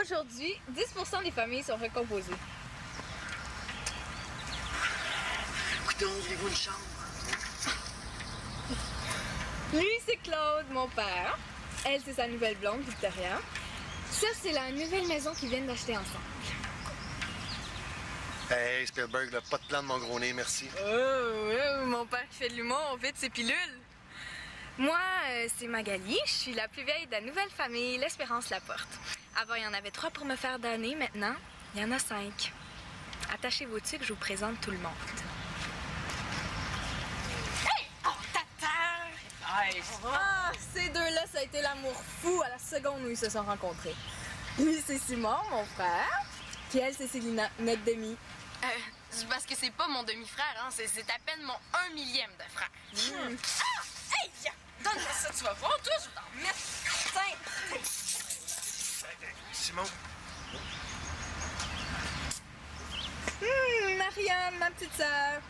Aujourd'hui, 10% des familles sont recomposées. Écoutez, ouvrez-vous une chambre. Lui, c'est Claude, mon père. Elle, c'est sa nouvelle blonde, Victoria. Ça, c'est la nouvelle maison qu'ils viennent d'acheter ensemble. Hey, Spielberg, là, pas de plan de mon gros nez, merci. Mon père qui fait de l'humour, on fait de ses pilules. Moi, c'est Magali. Je suis la plus vieille de la nouvelle famille, l'Espérance Laporte. Avant, il y en avait 3 pour me faire donner. Maintenant, il y en a 5. Attachez vos tuques, je vous présente tout le monde. Hey! Oh, tata! Nice! Ah, ces deux-là, ça a été l'amour fou à la seconde où ils se sont rencontrés. Lui, c'est Simon, mon frère. Puis elle, c'est Célina, notre demi. C'est parce que c'est pas mon demi-frère, hein. C'est à peine mon 1/1000e de frère. Ah! Hey! Donne-moi ça, tu vas voir, toi, je vais t'en mettre. Tiens! Simon? Marianne, ma petite sœur.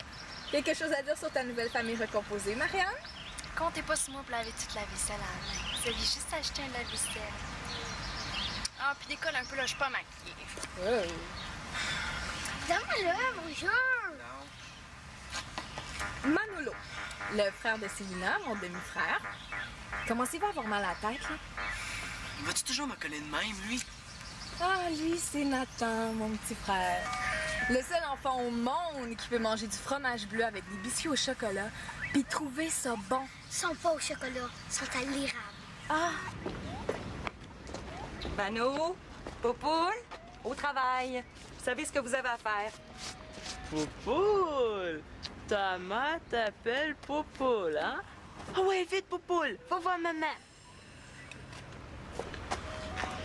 Quelque chose à dire sur ta nouvelle famille recomposée, Marianne? Comptez pas sur moi pour laver toute la vaisselle à la main. Vous aviez juste acheté un lave-vaisselle. Ah, puis décolle un peu, là, je suis pas maquillée. Donne-moi-le, bonjour! Manolo, le frère de Célina, mon demi-frère. Commencez à avoir mal à la tête, là? Vas-tu toujours me coller de même, lui? Ah, lui, c'est Nathan, mon petit frère. Le seul enfant au monde qui peut manger du fromage bleu avec des biscuits au chocolat puis trouver ça bon. Ils sont pas au chocolat, ils sont à l'érable. Ah! Mano, Poupoule, au travail. Vous savez ce que vous avez à faire. Poupoule! Ta mère t'appelle Poupoule, hein? Ah ouais, vite, Poupoule! Va voir maman!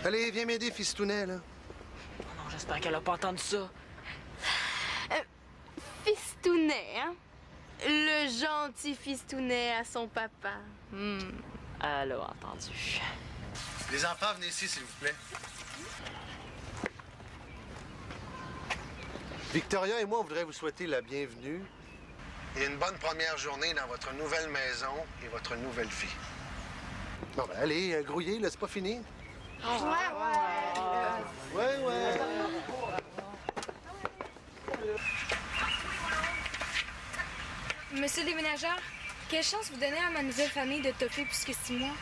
Allez, viens m'aider, fistounet, là. Oh non, j'espère qu'elle a pas entendu ça. Fistounet, hein? Le gentil fistounet à son papa. Elle a entendu. Les enfants, venez ici, s'il vous plaît. Victoria et moi, on voudrait vous souhaiter la bienvenue et une bonne première journée dans votre nouvelle maison et votre nouvelle fille. Bon, ben, allez, grouillez, là, c'est pas fini. Ouais. Monsieur le déménageur, quelle chance vous donnez à ma nouvelle famille de toffer plus que 6 mois?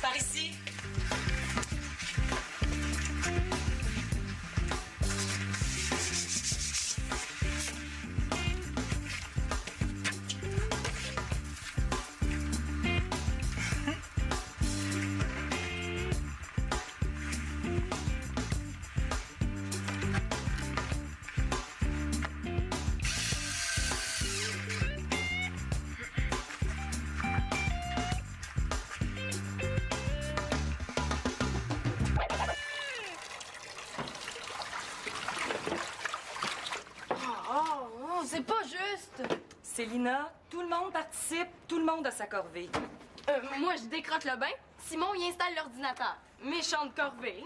Par ici. Oh, c'est pas juste! Célina, tout le monde participe, tout le monde a sa corvée. Moi, je décrotte le bain. Simon, il installe l'ordinateur. Méchante corvée.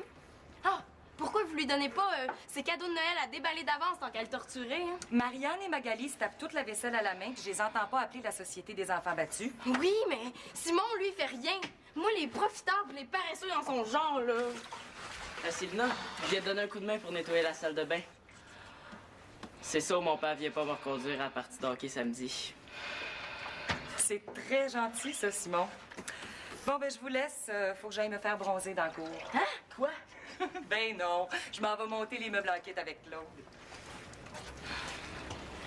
Ah, pourquoi vous lui donnez pas ses cadeaux de Noël à déballer d'avance tant qu'elle le torturait, hein? Marianne et Magali se tapent toute la vaisselle à la main, puis je les entends pas appeler la Société des enfants battus. Oui, mais Simon, lui, il fait rien. Moi, les profiteurs pis les paresseux dans son genre, là. Sylvina, je viens te donner un coup de main pour nettoyer la salle de bain. C'est ça, mon père vient pas me reconduire à la partie d'hockey samedi. C'est très gentil, ça, Simon. Bon, ben, je vous laisse. Faut que j'aille me faire bronzer dans le cours. Hein? Quoi? Ben non, je m'en vais monter les meubles en kit avec Claude.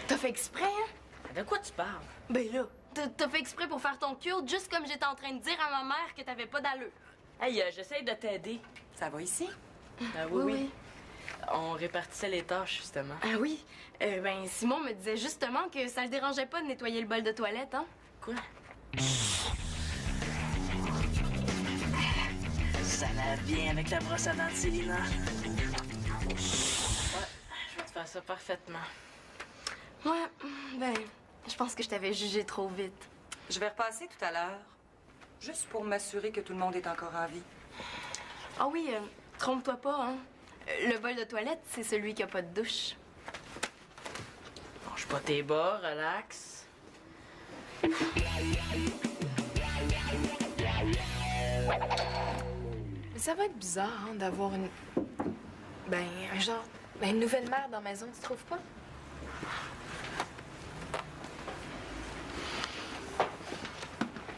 T'as fait exprès, hein? De quoi tu parles? Ben là, t'as fait exprès pour faire ton cute, juste comme j'étais en train de dire à ma mère que t'avais pas d'allure. Hey, j'essaye de t'aider. Ça va ici? Ah oui. On répartissait les tâches, justement. Ah oui? Ben, Simon me disait justement que ça le dérangeait pas de nettoyer le bol de toilette, hein? Quoi? Ça lave bien avec la brosse à dents de Célina. Ouais, je vais te faire ça parfaitement. Ouais, ben, je pense que je t'avais jugé trop vite. Je vais repasser tout à l'heure. Juste pour m'assurer que tout le monde est encore en vie. Ah oui, trompe-toi pas, hein? Le bol de toilette, c'est celui qui a pas de douche. Mange pas tes bas, relax. Mais ça va être bizarre, hein, d'avoir une... Ben, une nouvelle mère dans la maison, tu trouves pas?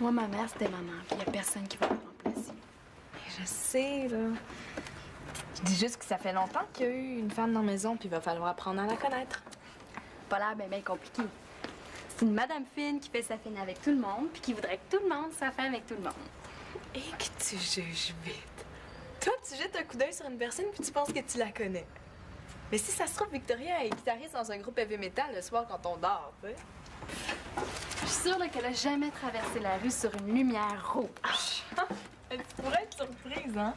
Moi, ma mère, c'était maman, puis y a personne qui va la remplacer. Je sais, là. Je dis juste que ça fait longtemps qu'il y a eu une femme dans la maison, puis il va falloir apprendre à la connaître. Pas l'air bien compliqué. C'est une madame fine qui fait sa fine avec tout le monde, puis qui voudrait que tout le monde soit fin avec tout le monde. Et que tu juges vite. Toi, tu jettes un coup d'œil sur une personne, puis tu penses que tu la connais. Mais si ça se trouve, Victoria est guitariste dans un groupe heavy metal le soir quand on dort, tu sais. Je suis sûre là, qu'elle a jamais traversé la rue sur une lumière rouge. Tu pourrais être surprise, hein?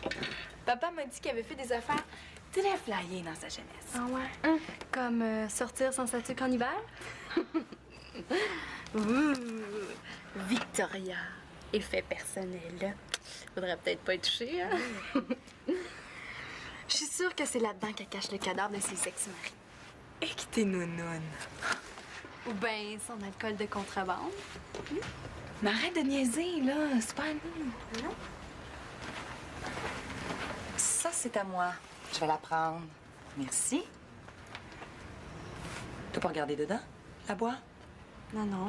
Papa m'a dit qu'il avait fait des affaires très flyées dans sa jeunesse. Ah ouais? Comme sortir sans statut en hiver? Ouh, Victoria, effet personnel. Faudrait peut-être pas y toucher, hein? Je suis sûre que c'est là-dedans qu'elle cache le cadavre de ses ex-maris. Et que t'es nounoune. Ou bien son alcool de contrebande. Mais arrête de niaiser, là. C'est pas à nous. Non? Ça, c'est à moi. Je vais la prendre. Merci. Tu pas regarder dedans? La bois? Non, non.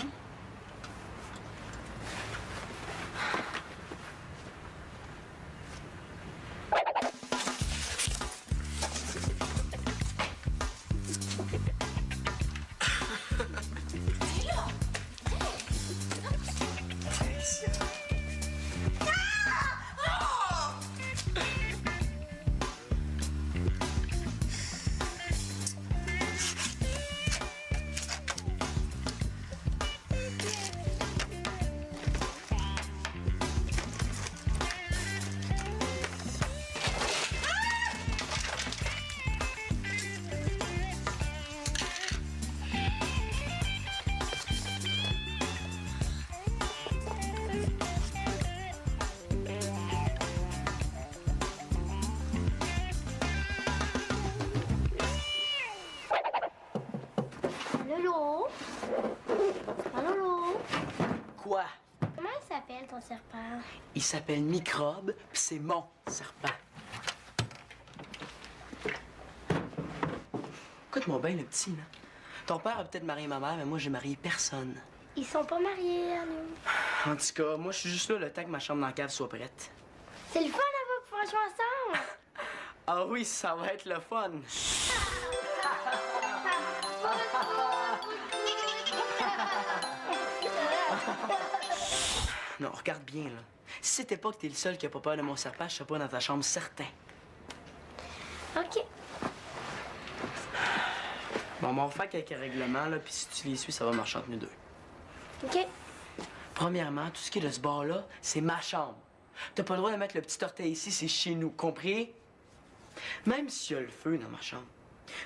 Lolo? Lolo? Quoi? Comment il s'appelle ton serpent? Il s'appelle Microbe, puis c'est mon serpent. Écoute-moi bien, le petit, là. Ton père a peut-être marié ma mère, mais moi, j'ai marié personne. Ils sont pas mariés, nous. En tout cas, moi, je suis juste là le temps que ma chambre dans la cave soit prête. C'est le fun d'avoir pouvoir jouer ensemble. Ah oui, ça va être le fun. Non, regarde bien, là. Si c'était pas que t'es le seul qui a pas peur de mon serpent, je serais pas dans ta chambre, certain. OK. Bon, on va refaire quelques règlements, là, puis si tu les suis, ça va marcher entre nous deux. OK. Premièrement, tout ce qui est de ce bar-là, c'est ma chambre. T'as pas le droit de mettre le petit orteil ici, c'est chez nous, compris? Même s'il y a le feu dans ma chambre,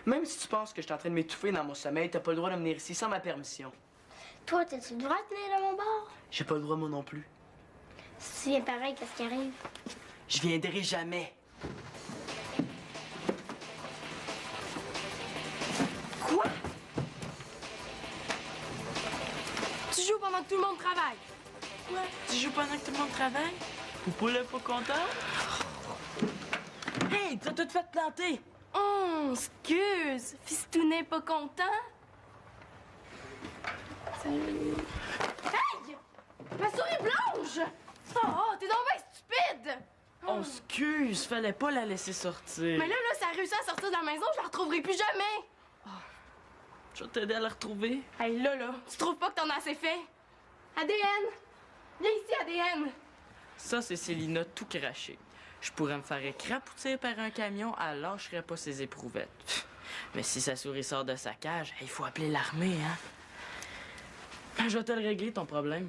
même si tu penses que je suis en train de m'étouffer dans mon sommeil, t'as pas le droit de venir ici sans ma permission. Toi, t'as-tu le droit de venir dans mon bar? J'ai pas le droit, moi non plus. Si tu viens pareil, qu'est-ce qui arrive? Je viendrai jamais. Quoi? Tu joues pendant que tout le monde travaille. Ouais, tu joues pendant que tout le monde travaille? Poupou n'est pas content? Hey, t'as tout fait planter! Oh, excuse. Fistounet pas content? Salut. Hey! Ma souris blanche! Oh, t'es donc bien stupide! Oh, excuse, fallait pas la laisser sortir. Mais là, ça a réussi à sortir de la maison, je la retrouverai plus jamais! Je vais t'aider à la retrouver. Hey, là, tu trouves pas que t'en as assez fait? ADN! Viens ici, ADN! Ça, c'est Célina tout craché. Je pourrais me faire écrapousser par un camion, elle lâcherait pas ses éprouvettes. Mais si sa souris sort de sa cage, il faut appeler l'armée, hein? Je vais te le régler, ton problème.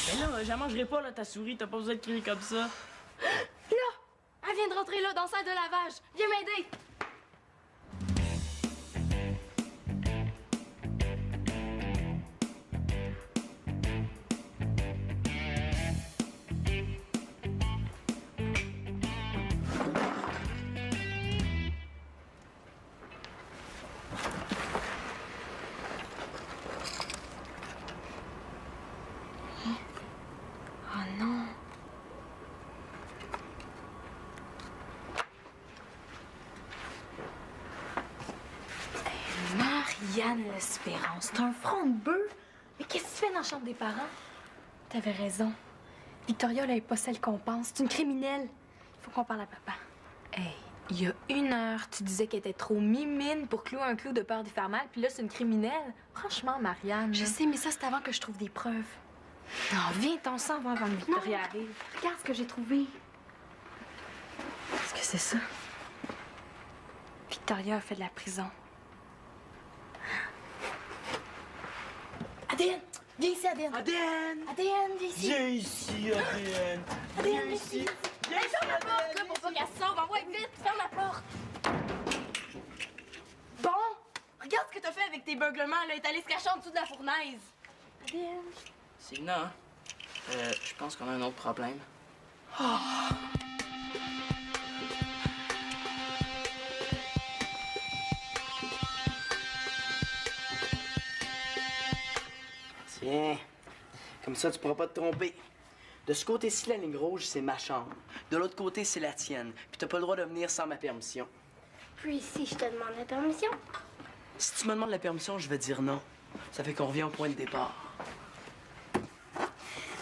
Mais là, j'en mangerai pas, là, ta souris. T'as pas besoin de crier comme ça. Là! Elle vient de rentrer là, dans la salle de lavage. Viens m'aider! Oh non. Marianne l'Espérance, t'as un front de bœuf? Mais qu'est-ce que tu fais dans la chambre des parents? T'avais raison. Victoria, elle est pas celle qu'on pense. C'est une criminelle. Il faut qu'on parle à papa. Hey, il y a 1 heure, tu disais qu'elle était trop mimine pour clouer un clou de peur d'y faire mal, puis là, c'est une criminelle. Franchement, Marianne. Je sais, mais ça, c'est avant que je trouve des preuves. Non, viens, t'en sens avant que Victoria arrive. Regarde ce que j'ai trouvé. Qu'est-ce que c'est ça? Victoria a fait de la prison. Adène! Viens ici, Adène! Adène! Adène, viens ici! Viens ici, Adène! Adène, viens ici! Hey, ferme la porte, là, pour pas qu'elle se sauve! Envoie vite! Ferme la porte! Bon! Regarde ce que t'as fait avec tes beuglements, là! Elle est allée se cacher en dessous de la fournaise! Adène! Célina, hein? Je pense qu'on a un autre problème. Tiens, comme ça, tu pourras pas te tromper. De ce côté-ci, la ligne rouge, c'est ma chambre. De l'autre côté, c'est la tienne. Puis t'as pas le droit de venir sans ma permission. Puis si je te demande la permission? Si tu me demandes la permission, je vais dire non. Ça fait qu'on revient au point de départ.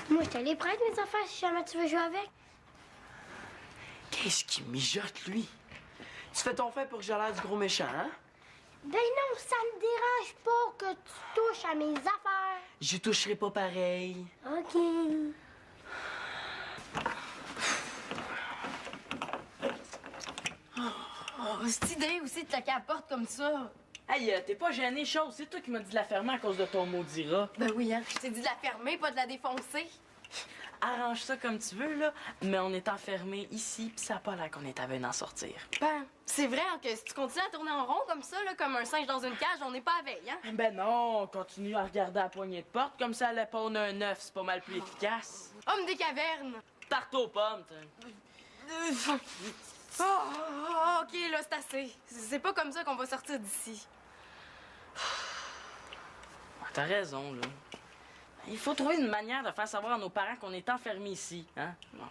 Moi, je te les prête, mes affaires, si jamais tu veux jouer avec. Qu'est-ce qu'il mijote, lui? Tu fais ton fait pour que j'ai l'air du gros méchant, hein? Ben non, ça me dérange pas que tu touches à mes affaires. Je toucherai pas pareil. OK. Oh, cette idée aussi de claquer à la porte comme ça! Hey, t'es pas gêné, chose. C'est toi qui m'as dit de la fermer à cause de ton maudit rat. Ben oui, hein? Je t'ai dit de la fermer, pas de la défoncer. Arrange ça comme tu veux, là. Mais on est enfermés ici, pis ça a pas l'air qu'on est à veille d'en sortir. Ben, c'est vrai hein, que si tu continues à tourner en rond comme ça, là, comme un singe dans une cage, on n'est pas à veille, hein? Ben non, on continue à regarder à la poignée de porte. Comme ça, la pône un œuf, c'est pas mal plus efficace. Homme des cavernes! Tarte aux pommes, t'sais. OK, là, c'est assez. C'est pas comme ça qu'on va sortir d'ici. T'as raison, là. Il faut trouver une manière de faire savoir à nos parents qu'on est enfermés ici, hein? Bon.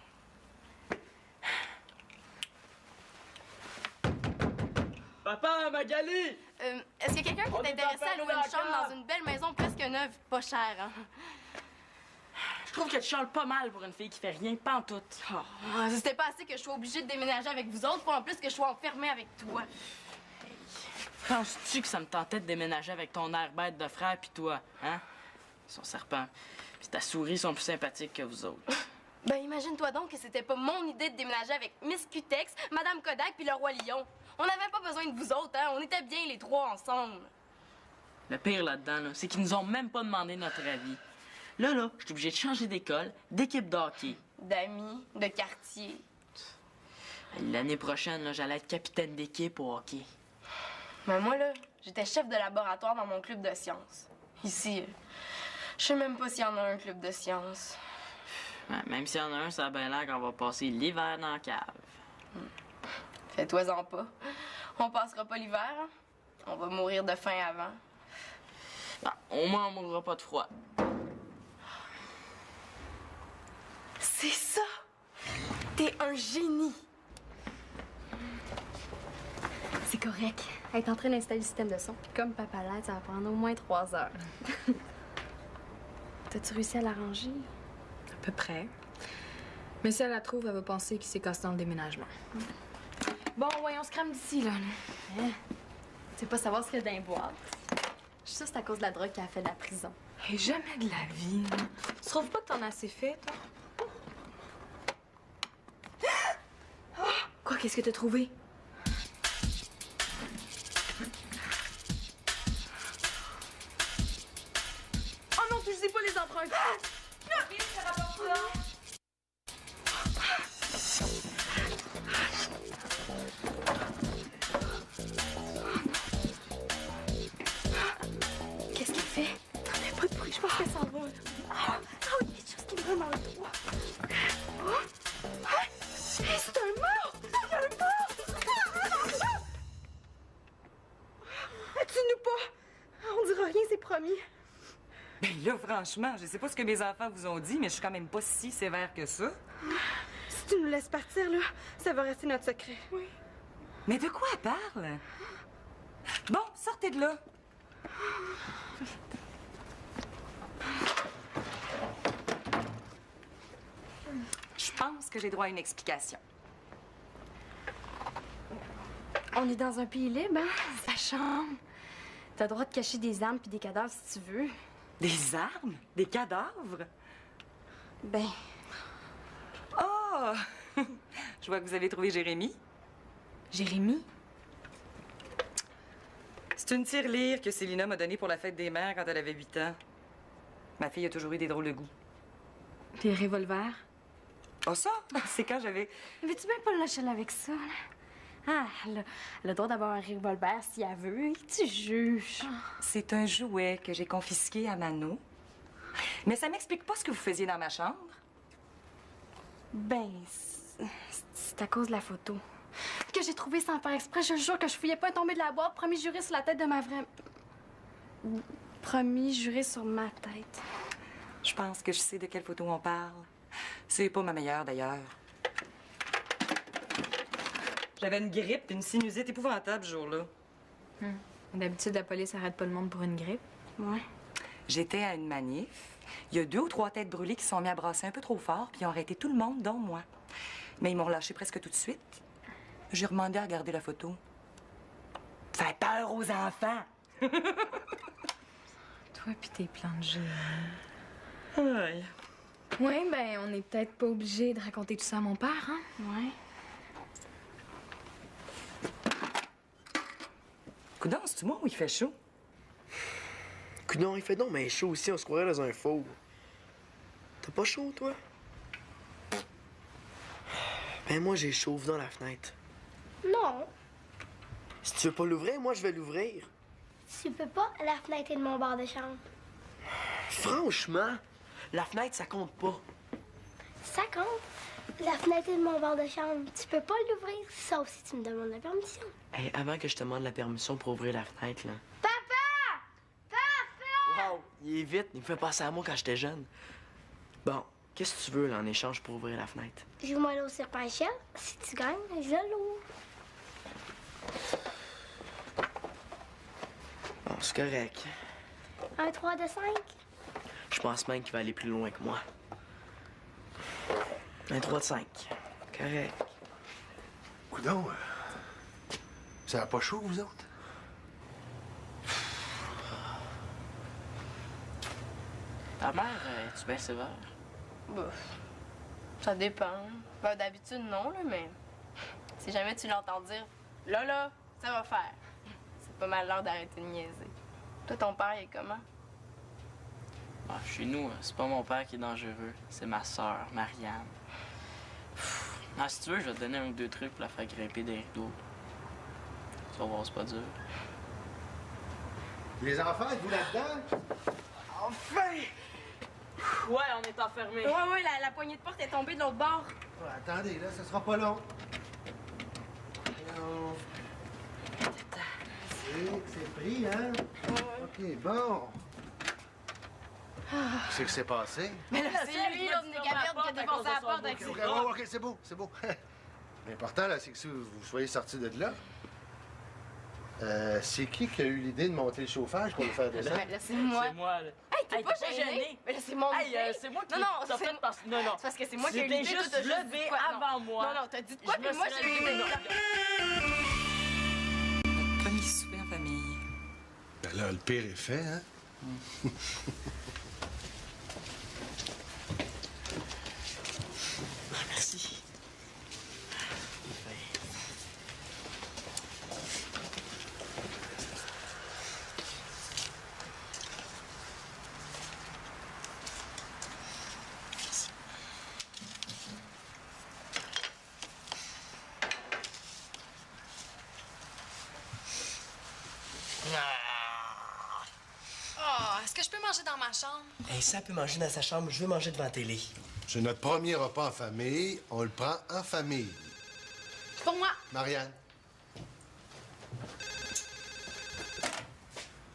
Papa, Magali! Est-ce qu'il y a quelqu'un qui On est est intéressé à louer une enfermés chambre encore. dans une belle maison presque neuve, pas chère, hein? Je trouve que tu chantes pas mal pour une fille qui fait rien pantoute. Oh, c'était pas assez que je sois obligée de déménager avec vous autres, pour en plus que je sois enfermée avec toi. Penses-tu que ça me tentait de déménager avec ton air bête de frère pis toi, hein? Son serpent. Pis ta souris sont plus sympathiques que vous autres. Ben, imagine-toi donc que c'était pas mon idée de déménager avec Miss Cutex, Madame Kodak puis le Roi Lion. On n'avait pas besoin de vous autres, hein? On était bien les trois ensemble. Le pire là-dedans, là, c'est qu'ils nous ont même pas demandé notre avis. Là, je suis obligé de changer d'école, d'équipe de hockey. D'amis, de quartier. L'année prochaine, là, j'allais être capitaine d'équipe au hockey. Mais moi, là, j'étais chef de laboratoire dans mon club de sciences. Ici, je sais même pas s'il y en a un club de sciences. Ouais, même s'il y en a un, ça a bien l'air qu'on va passer l'hiver dans la cave. Fais-toi-en pas. On passera pas l'hiver, hein? On va mourir de faim avant. Bon, au moins, on mourra pas de froid. C'est ça! T'es un génie! C'est correct. Elle est en train d'installer le système de son. Puis comme papa l'aide, ça va prendre au moins 3 heures. T'as-tu réussi à l'arranger? À peu près. Mais si elle la trouve, elle va penser qu'il s'est cassé dans le déménagement. Bon, ouais, on se crame d'ici, là. Tu sais pas savoir ce qu'il y a dans les boîtes. Je suis sûre que c'est à cause de la drogue qu'elle a fait de la prison. Hey, jamais de la vie. Là. Tu trouves pas que t'en as assez fait, toi? Quoi, qu'est-ce que t'as trouvé? Oh non, tu sais pas les empreintes! Qu'est-ce qu'elle fait? T'en fais pas de bruit, je pense qu'elle s'en va. Ah oui, quelque chose qui me vraiment le droit. Hey, c'est un mort! C'est un mort! Tue-nous pas! On dira rien, c'est promis. Ben là, franchement, je sais pas ce que mes enfants vous ont dit, mais je suis quand même pas si sévère que ça. Si tu nous laisses partir, là, ça va rester notre secret. Oui. Mais de quoi elle parle? Bon, sortez de là. Je pense que j'ai droit à une explication. On est dans un pays libre, hein? Sa chambre. T'as le droit de cacher des armes puis des cadavres si tu veux. Des armes? Des cadavres? Ben, Oh! Je vois que vous avez trouvé Jérémy. Jérémy? C'est une tirelire que Célina m'a donnée pour la fête des mères quand elle avait 8 ans. Ma fille a toujours eu des drôles de goût. des revolvers. Oh ça? C'est quand j'avais... Veux-tu bien pas le lâcher avec ça, là? Ah, elle a le droit d'avoir un revolver si elle veut. Tu juges. C'est un jouet que j'ai confisqué à Mano. Mais ça m'explique pas ce que vous faisiez dans ma chambre. Ben, c'est à cause de la photo. Que j'ai trouvé sans faire exprès. Je jure que je fouillais pas tomber de la boîte. Promis juré sur la tête de ma vraie... Promis juré sur ma tête. Je pense que je sais de quelle photo on parle. C'est pas ma meilleure, d'ailleurs. J'avais une grippe et une sinusite épouvantable ce jour-là. D'habitude, la police arrête pas le monde pour une grippe. Ouais. J'étais à une manif. Il y a 2 ou 3 têtes brûlées qui se sont mis à brasser un peu trop fort, puis ils ont arrêté tout le monde, dont moi. Mais ils m'ont relâché presque tout de suite. J'ai demandé à regarder la photo. Ça fait peur aux enfants! Toi pis tes plans de jeu. Aïe. Ouais, ben, on est peut-être pas obligé de raconter tout ça à mon père, hein? Ouais. Coudonc, c'est-tu moi ou il fait chaud? Coudonc, il fait donc mais chaud aussi, on se croirait dans un four. T'as pas chaud, toi? Ben moi, j'ai chaud, dans la fenêtre. Non, Si tu veux pas l'ouvrir, moi, je vais l'ouvrir. tu peux pas. La fenêtre est de mon bar de chambre. Franchement, la fenêtre, ça compte pas. Ça compte. La fenêtre est de mon bar de chambre. Tu peux pas l'ouvrir, sauf si tu me demandes la permission. Hey, avant que je te demande la permission pour ouvrir la fenêtre, là. Papa! Papa! Wow! Il est vite, il me fait penser à moi quand j'étais jeune. Bon, qu'est-ce que tu veux, là, en échange pour ouvrir la fenêtre? Joue-moi là au serpent à échelle. Si tu gagnes, je l'ouvre. Bon, c'est correct. Un 3 de 5. Je pense même qu'il va aller plus loin que moi. Un 3 de 5. Correct. Coudon, ça va pas chaud, vous autres? Ta mère, es-tu bien sévère? Bah, ça dépend. Ben, d'habitude, non, là, mais si jamais tu l'entends dire « Là, ça va faire », c'est pas mal l'heure d'arrêter de niaiser. Toi, ton père, il est comment? Ah, chez nous, c'est pas mon père qui est dangereux, c'est ma sœur, Marianne. Ah, si tu veux, je vais te donner 1 ou 2 trucs pour la faire grimper des rideaux. Tu vas voir, c'est pas dur. Les enfants, êtes-vous là-dedans? Enfin! Ouais, on est enfermés. Ouais, la poignée de porte est tombée de l'autre bord. Ouais, attendez, là, ça sera pas long. Non. C'est pris, hein? OK, bon. Qu'est-ce qui s'est passé? Mais là, c'est lui, l'autre négaverne, qui a défoncé la porte avec ses OK, c'est beau, c'est beau. L'important, là, c'est que si vous soyez sortis de là, c'est qui a eu l'idée de monter le chauffage pour le faire descendre? Ben là, c'est moi. C'est moi, là. Hey, t'es Hey, pas t'es pas gêné. gêné. Mais là, c'est mon Hey, idée. c'est moi qui Non, non, t'as c'est fait parce que... Non, non. C'est parce que c'est moi qui ai eu Tu t'es l'idée. juste toi, t'as levé dit quoi? avant moi. Non, non, t'as dit de quoi? Je Puis me moi, suis j'ai eu levé. Notre premier souper en famille. Ben là, le pire est fait, hein? Merci. Oh, est-ce que je peux manger dans ma chambre? Hey, ça peut manger dans sa chambre, je veux manger devant la télé. C'est notre premier repas en famille. On le prend en famille. Pour moi. Marianne.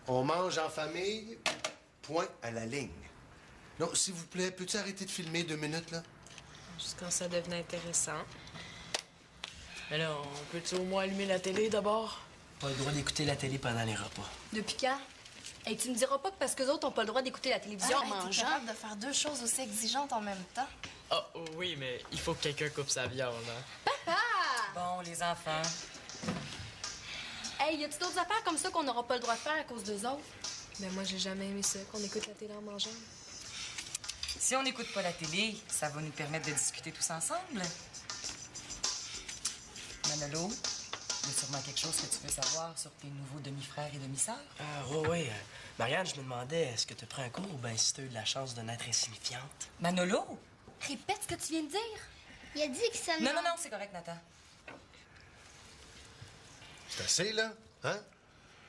On mange en famille, point à la ligne. Non, s'il vous plaît, peux-tu arrêter de filmer 2 minutes, là? Juste quand ça devenait intéressant. Mais là, on peut-tu au moins allumer la télé d'abord? Pas le droit d'écouter la télé pendant les repas. Depuis quand? Hey, tu me diras pas que parce que les autres ont pas le droit d'écouter la télévision en T'es mangeant. capable de faire 2 choses aussi exigeantes en même temps. Ah, oui, mais il faut que quelqu'un coupe sa viande, hein? Bon, les enfants. Hey, y a-tu d'autres affaires comme ça qu'on n'aura pas le droit de faire à cause d'eux autres? Ben moi, j'ai jamais aimé ça, qu'on écoute la télé en mangeant. Si on n'écoute pas la télé, ça va nous permettre de discuter tous ensemble. Manolo, il y a sûrement quelque chose que tu veux savoir sur tes nouveaux demi-frères et demi-sœurs? Ah, oui. Marianne, je me demandais, est-ce que tu prends un cours ou bien si tu as eu de la chance de naître insignifiante? Manolo? Répète ce que tu viens de dire. Il a dit que ça Non, non, non, c'est correct, Nathan. C'est assez, là? Hein?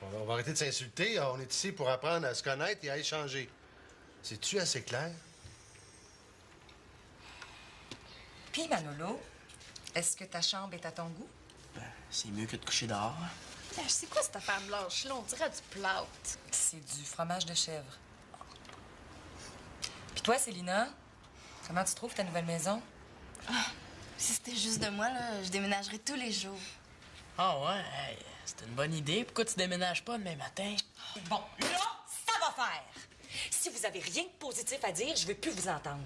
On va arrêter de s'insulter. On est ici pour apprendre à se connaître et à échanger. C'est-tu assez clair? Puis, Manolo, est-ce que ta chambre est à ton goût? Ben, c'est mieux que de coucher dehors. C'est quoi cette affaire blanche-là? On dirait du plâtre. C'est du fromage de chèvre. Puis toi, Célina, comment tu trouves ta nouvelle maison? Si c'était juste de moi, là, je déménagerais tous les jours. Ah ouais, hey, c'est une bonne idée. Pourquoi tu déménages pas demain matin? Bon, là, ça va faire! Si vous avez rien de positif à dire, je veux plus vous entendre.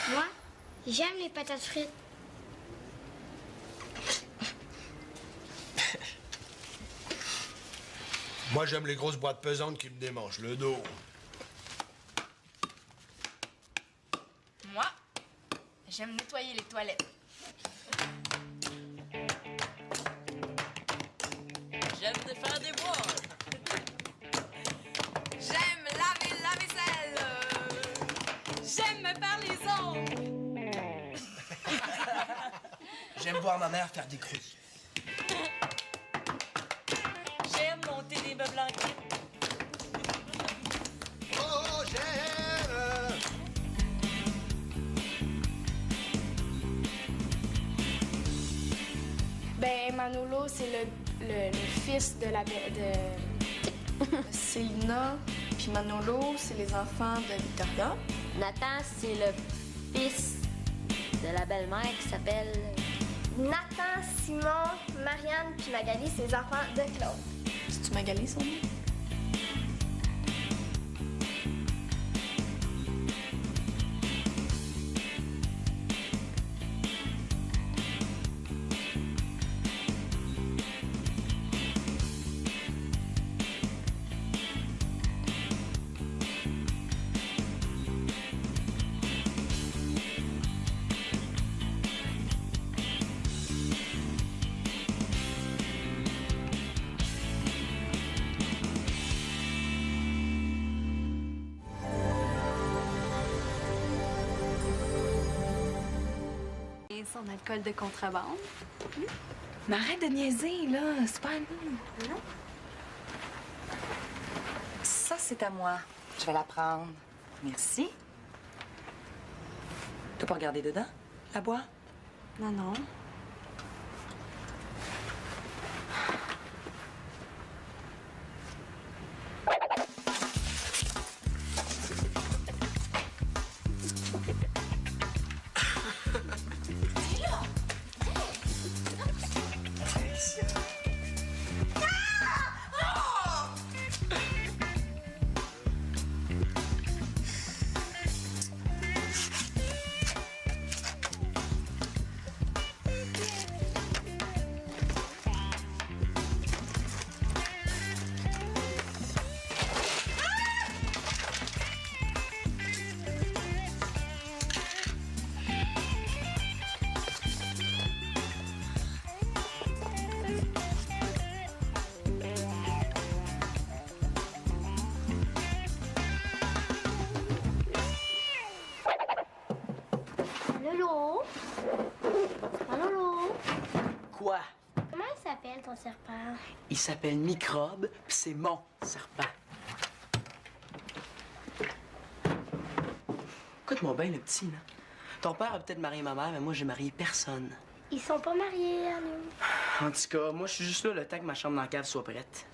Moi, j'aime les patates frites. Moi, j'aime les grosses boîtes pesantes qui me démangent le dos. Moi, j'aime nettoyer les toilettes. J'aime te faire des boîtes. J'aime laver la vaisselle. J'aime me faire les ongles. J'aime voir ma mère faire des crues. J'aime monter des meubles en kit. Oh, j'aime! Ben, Manolo, c'est le fils de la de Célina. Puis Manolo, c'est les enfants de Victoria. Nathan, c'est le fils de la belle-mère qui s'appelle... Nathan, Simon, Marianne puis Magali, c'est les enfants de Claude. C'est-tu Magali, son nom? Son alcool de contrebande. Mais arrête de niaiser, là. C'est pas à nous. Non. Ça, c'est à moi. Je vais la prendre. Merci. Tu pas regarder dedans? La bois? Non, non. il s'appelle ton serpent? Il s'appelle Microbe, puis c'est mon serpent. Écoute-moi bien, le petit, là. Ton père a peut-être marié ma mère, mais moi, j'ai marié personne. Ils sont pas mariés, nous. En tout cas, moi, je suis juste là le temps que ma chambre dans la cave soit prête.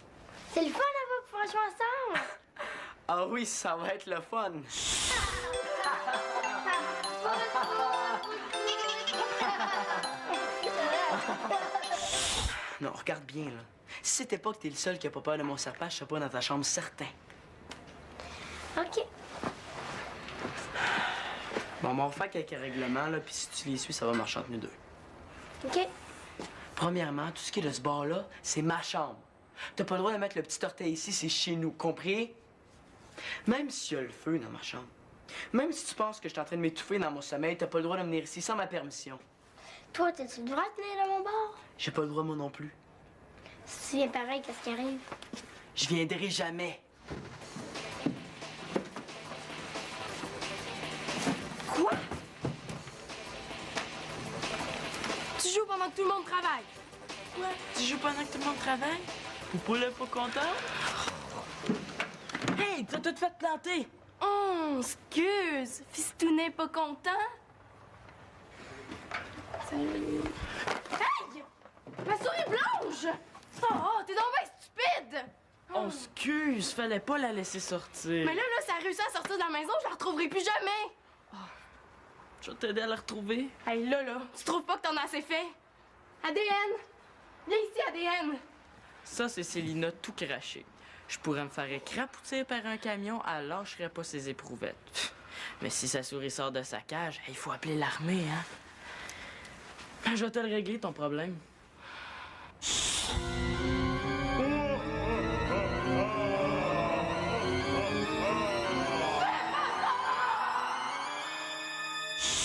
C'est le fun là-bas pour pouvoir jouer ensemble. Ah oui, ça va être le fun. Non, regarde bien, là. Si c'était pas que t'es le seul qui a pas peur de mon serpent, je serais pas dans ta chambre, certain. OK. Bon, on va faire quelques règlements, là, puis si tu les suis, ça va marcher entre nous deux. OK. Premièrement, tout ce qui est de ce bar-là, c'est ma chambre. T'as pas le droit de mettre le petit orteil ici, c'est chez nous, compris? Même s'il y a le feu dans ma chambre, même si tu penses que je suis en train de m'étouffer dans mon sommeil, t'as pas le droit de venir ici sans ma permission. Toi, t'as-tu le droit de venir dans mon bar? J'ai pas le droit, moi non plus. Si tu viens pareil, qu'est-ce qui arrive? Je viendrai jamais. Quoi? Tu joues pendant que tout le monde travaille. Quoi? Tu joues pendant que tout le monde travaille? Poupou est pas content? Hey, t'as tout fait planter! Oh, excuse. Fistounet pas content? Hey! Ma souris blanche! Oh, t'es donc bien stupide! Oh, excuse, fallait pas la laisser sortir. Mais là, ça a réussi à sortir de la maison, je la retrouverai plus jamais! Je vais t'aider à la retrouver. Hey, là, tu trouves pas que t'en as assez fait? ADN! Viens ici, ADN! Ça, c'est Célina tout craché. Je pourrais me faire écrapousser par un camion, elle lâcherait pas ses éprouvettes. Pff, mais si sa souris sort de sa cage, il faut appeler l'armée, hein? Je vais te le régler, ton problème.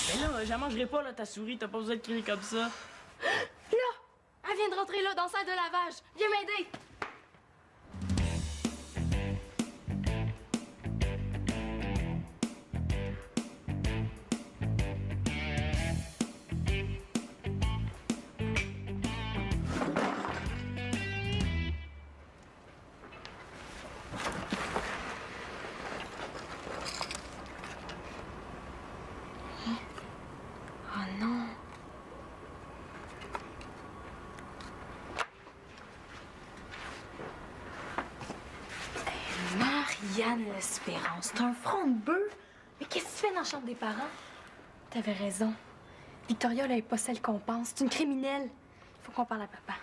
Mais là, j'en mangerai pas, là, ta souris. T'as pas besoin de crier comme ça. Là! Elle vient de rentrer là, dans la salle de lavage. Viens m'aider! Oh non. Marianne l'Espérance, t'as un front de bœuf? Mais qu'est-ce que tu fais dans la chambre des parents? T'avais raison. Victoria, elle est pas celle qu'on pense. C'est une criminelle. Il faut qu'on parle à papa.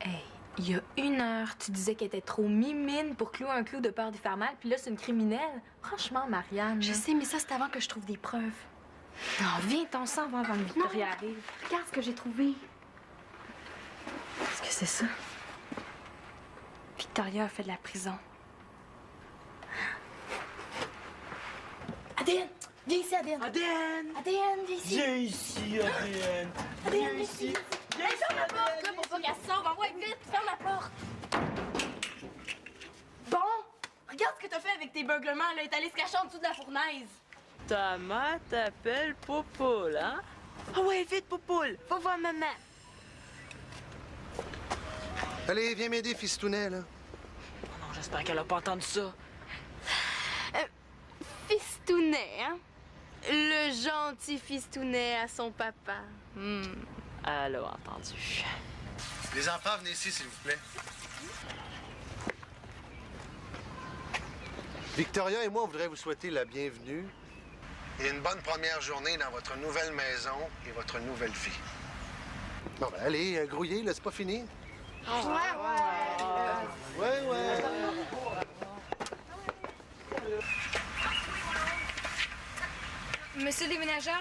Hey, il y a 1 heure, tu disais qu'elle était trop mimine pour clouer un clou de peur d'y faire mal, puis là, c'est une criminelle. Franchement, Marianne. Je sais, mais ça, c'est avant que je trouve des preuves. Non, viens, ton sang va avant que Victoria arrive. Regarde ce que j'ai trouvé. Qu'est-ce que c'est ça? Victoria a fait de la prison. ADN! Viens ici, ADN! ADN! ADN, viens ici! Viens ici, ADN! ADN, viens ici! Hey, ferme la porte, là, pour pas qu'elle sorte! Envoie vite, ferme la porte! Bon, regarde ce que t'as fait avec tes beuglements, là. Elle est allée se cacher en dessous de la fournaise. Ta mère t'appelle Poupoule, hein? Ah ouais, vite, Poupoule! Va voir maman! Allez, viens m'aider, Fistounet, là. Oh non, j'espère qu'elle a pas entendu ça. Fistounet, hein? Le gentil Fistounet à son papa. Elle a entendu. Les enfants, venez ici, s'il vous plaît. Victoria et moi, on voudrait vous souhaiter la bienvenue et une bonne première journée dans votre nouvelle maison et votre nouvelle vie. Bon, ben, allez, grouillez, là, c'est pas fini. Ouais. Monsieur le déménageur,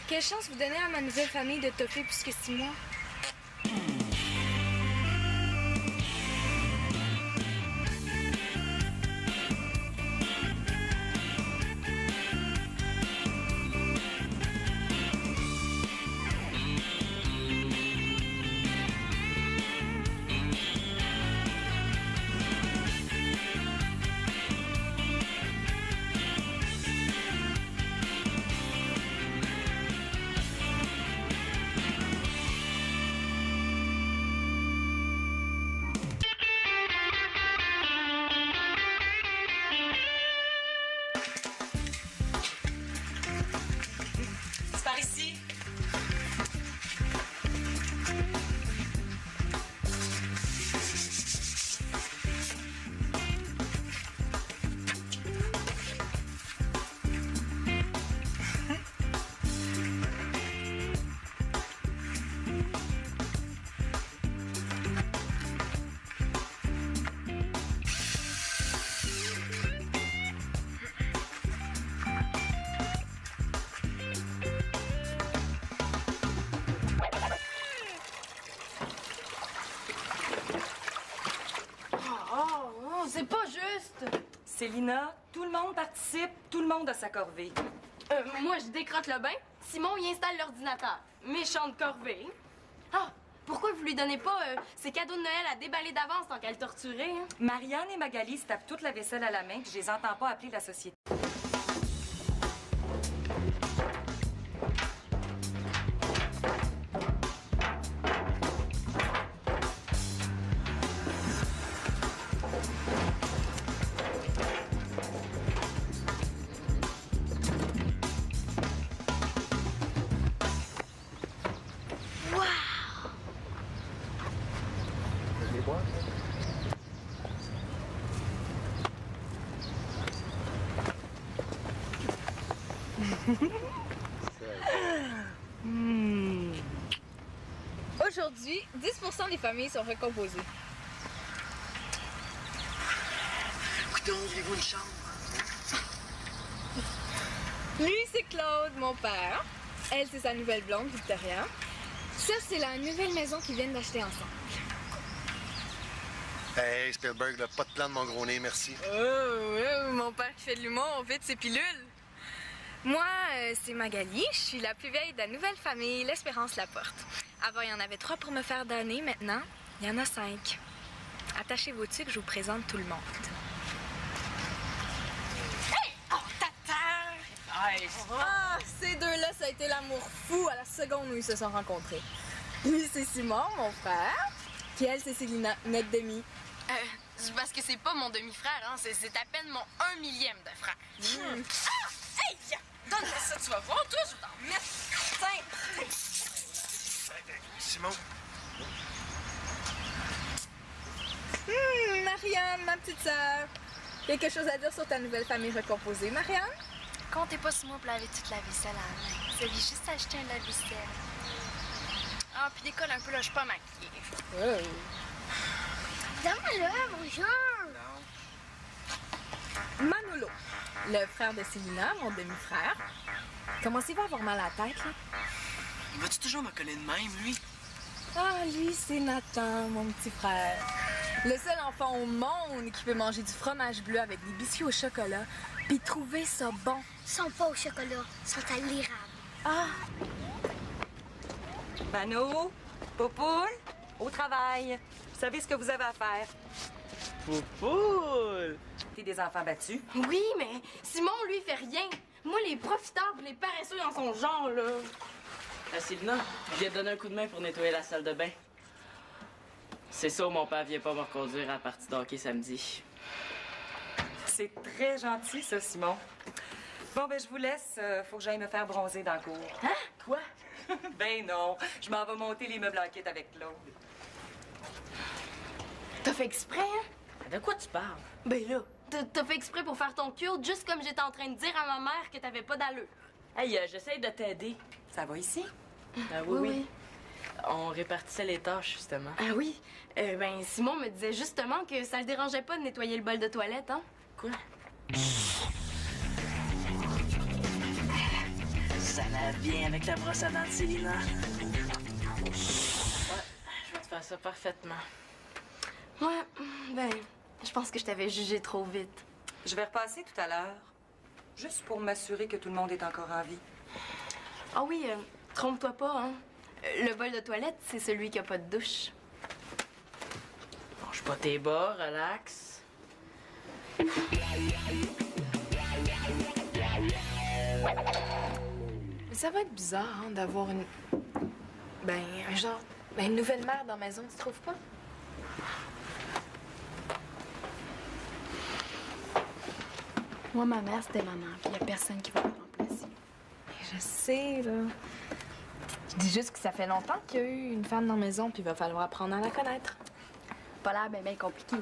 quelle chance vous donnez à ma nouvelle famille de toffer plus que 6 mois? c'est pas juste! Célina, tout le monde participe, tout le monde a sa corvée. Moi, je décrotte le bain. Simon, il installe l'ordinateur. Méchante corvée. Ah, pourquoi vous lui donnez pas ses cadeaux de Noël à déballer d'avance tant qu'à le torturer, hein? Marianne et Magali se tapent toute la vaisselle à la main, puis je les entends pas appeler la société. Aujourd'hui, 10% des familles sont recomposées. Coudonc, voulez-vous une chambre? Lui, c'est Claude, mon père. Elle, c'est sa nouvelle blonde, Victoria. Ça, c'est la nouvelle maison qu'ils viennent d'acheter ensemble. Hey, Spielberg, là, pas de plan de mon gros nez, merci. Oh, mon père qui fait de l'humour, on vide ses pilules. Moi, c'est Magali. Je suis la plus vieille de la nouvelle famille, l'Espérance Laporte. Avant, il y en avait 3 pour me faire donner. Maintenant, il y en a 5. Attachez vos tuques, je vous présente tout le monde. Hey! Oh, tata! Ah, ces deux-là, ça a été l'amour fou à la seconde où ils se sont rencontrés. Lui, c'est Simon, mon frère. Puis elle, c'est Célina, notre demi. C'est parce que c'est pas mon demi-frère, hein. C'est à peine mon 1/1000e de frère. Ah! Hey! Donne-moi ça, tu vas voir, toi, je vais t'en mettre. Tiens! Simon. Marianne, ma petite sœur. Quelque chose à dire sur ta nouvelle famille recomposée, Marianne? Comptez pas sur moi pour laver toute la vaisselle à la main. Vous aviez juste acheté un lave-vaisselle. Ah, puis décolle un peu, là, je suis pas maquillée. Donne-le, bonjour! Manolo, le frère de Célina, mon demi-frère. Commencez pas à avoir mal à la tête, là? Vas-tu toujours me coller de même, lui? Ah, lui, c'est Nathan, mon petit frère. Le seul enfant au monde qui peut manger du fromage bleu avec des biscuits au chocolat puis trouver ça bon. Ils sont pas au chocolat, ils sont à l'érable. Ah! Mano, Poupoule, au travail. Vous savez ce que vous avez à faire. Poupoule! T'es des enfants battus. Oui, mais Simon, lui, fait rien. Moi, les profiteurs pis les paresseux dans son genre, là. Célina, je viens te donner un coup de main pour nettoyer la salle de bain. C'est ça, mon père vient pas me reconduire à la partie de hockey samedi. C'est très gentil, ça, Simon. Bon, ben, je vous laisse. Faut que j'aille me faire bronzer dans le cours. Hein? Quoi? Ben non, je m'en vais monter les meubles en kit avec Claude. T'as fait exprès, hein? De quoi tu parles? Ben là, t'as fait exprès pour faire ton cute, juste comme j'étais en train de dire à ma mère que t'avais pas d'allure. Hey, j'essaye de t'aider. Ça va ici? Ben oui. On répartissait les tâches, justement. Ah oui? Ben, Simon me disait justement que ça le dérangeait pas de nettoyer le bol de toilette, hein? Quoi? Ça lave bien avec la brosse à dents de Célina. Ouais, je vais te faire ça parfaitement. Ouais, ben, je pense que je t'avais jugé trop vite. Je vais repasser tout à l'heure, juste pour m'assurer que tout le monde est encore en vie. Ah oui, trompe-toi pas, hein? Le bol de toilette, c'est celui qui a pas de douche. Mange pas tes bas, relax. Mais ça va être bizarre, hein, d'avoir une... Ben, une nouvelle mère dans la maison, tu trouves pas? Moi, ma mère, c'était maman, puis y a personne qui va la remplacer. Je sais, là. Je dis juste que ça fait longtemps qu'il y a eu une femme dans la maison, puis il va falloir apprendre à la connaître. Pas l'air bien compliqué.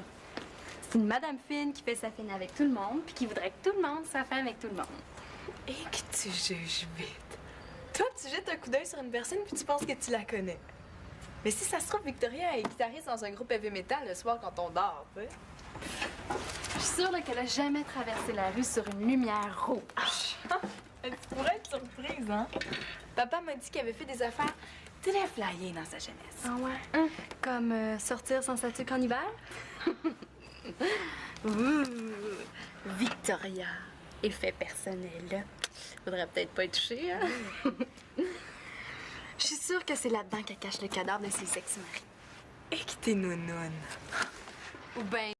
C'est une madame fine qui fait sa fine avec tout le monde, puis qui voudrait que tout le monde soit fin avec tout le monde. Et que tu juges vite. Toi, tu jettes un coup d'œil sur une personne, puis tu penses que tu la connais. Mais si ça se trouve, Victoria est guitariste dans un groupe heavy metal le soir quand on dort, tu sais. Je suis sûre là, qu'elle a jamais traversé la rue sur une lumière rouge. Elle pourrait être surprise, hein? Papa m'a dit qu'il avait fait des affaires très flyées dans sa jeunesse. Ah ouais? Comme sortir sans sa tuque en hiver? Ouh, Victoria, effet personnel. Faudrait peut-être pas y toucher, hein? Je suis sûre que c'est là-dedans qu'elle cache le cadavre de ses ex-maris. Et que t'es nounoune. Ou ben